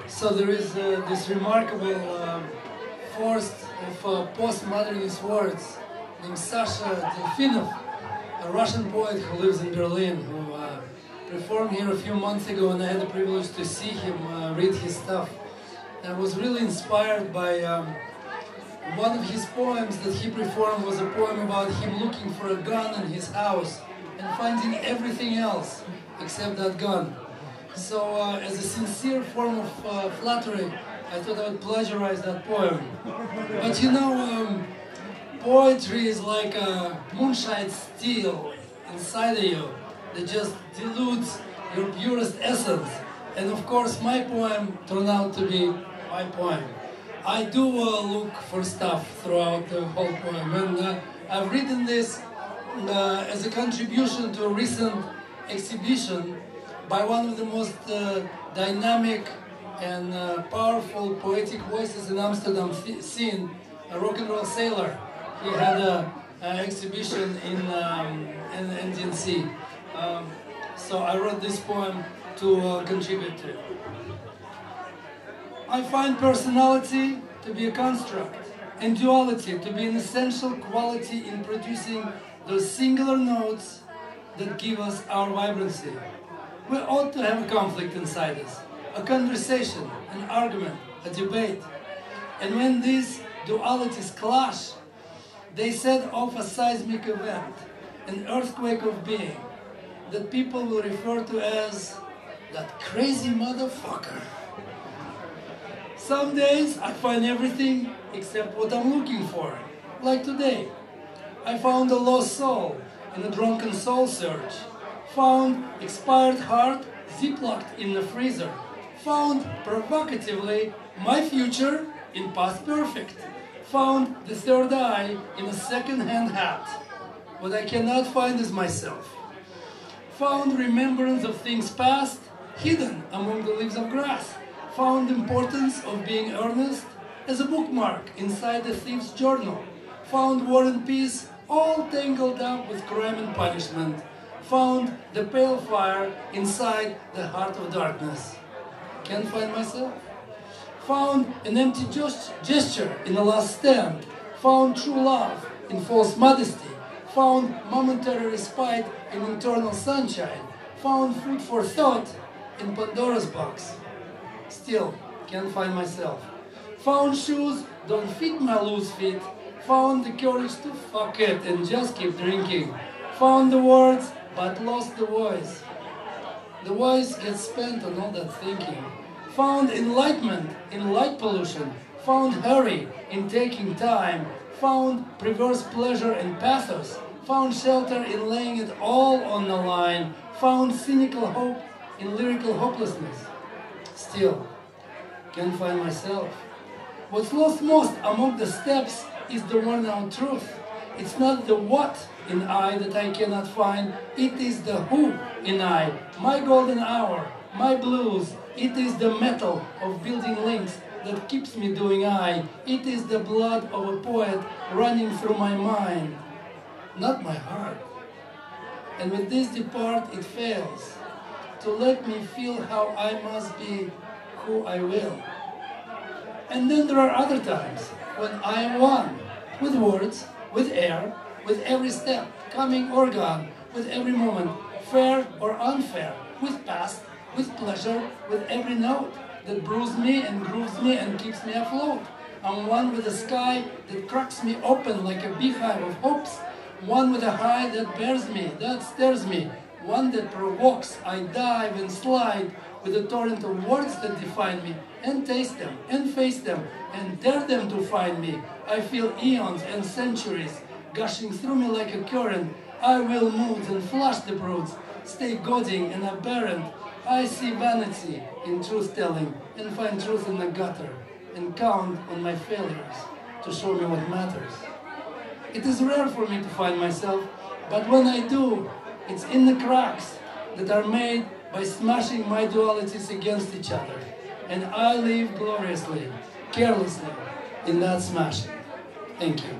So there is this remarkable force of postmodernist words named Sasha Delfinov, a Russian poet who lives in Berlin, who performed here a few months ago, and I had the privilege to see him read his stuff. And I was really inspired by one of his poems that he performed. Was a poem about him looking for a gun in his house and finding everything else except that gun. So as a sincere form of flattery, I thought I would plagiarize that poem. But you know, poetry is like a moonshine steel inside of you that just dilutes your purest essence. And of course, my poem turned out to be my poem. I do look for stuff throughout the whole poem, and I've written this as a contribution to a recent exhibition by one of the most dynamic and powerful poetic voices in Amsterdam scene, a rock and roll sailor. He had an exhibition in NDNC. So I wrote this poem to contribute to it. I find personality to be a construct, and duality to be an essential quality in producing those singular notes that give us our vibrancy. We ought to have a conflict inside us, a conversation, an argument, a debate. And when these dualities clash, they set off a seismic event, an earthquake of being, that people will refer to as that crazy motherfucker. Some days I find everything except what I'm looking for. Like today, I found a lost soul in a drunken soul search. Found expired heart ziplocked in the freezer. Found provocatively my future in past perfect. Found the third eye in a second-hand hat. What I cannot find is myself. Found remembrance of things past hidden among the leaves of grass. Found importance of being earnest as a bookmark inside the thief's journal. Found war and peace all tangled up with crime and punishment. Found the pale fire inside the heart of darkness. Can't find myself. Found an empty gesture in a last stand. Found true love in false modesty. Found momentary respite in internal sunshine. Found food for thought in Pandora's box. Still can't find myself. Found shoes don't fit my loose feet. Found the courage to fuck it and just keep drinking. Found the words but lost the voice. The voice gets spent on all that thinking. Found enlightenment in light pollution. Found hurry in taking time. Found perverse pleasure in pathos. Found shelter in laying it all on the line. Found cynical hope in lyrical hopelessness. Still, can't find myself. What's lost most among the steps is the worn-out truth. It's not the what in I that I cannot find, it is the who in I, my golden hour, my blues. It is the metal of building links that keeps me doing I. It is the blood of a poet running through my mind, not my heart. And with this depart it fails to let me feel how I must be who I will. And then there are other times when I am one, with words, with air, with every step, coming or gone, with every moment, fair or unfair, with past, with pleasure, with every note that bruises me and grooves me and keeps me afloat. I'm one with the sky that cracks me open like a beehive of hopes, one with a high that bears me, that stares me, one that provokes. I dive and slide with a torrent of words that define me, and taste them, and face them, and dare them to find me. I feel eons and centuries gushing through me like a current. I will moods and flush the broods, stay goading and aberrant. I see vanity in truth-telling, and find truth in the gutter, and count on my failures to show me what matters. It is rare for me to find myself, but when I do, it's in the cracks that are made by smashing my dualities against each other. And I live gloriously, carelessly, in that smashing. Thank you.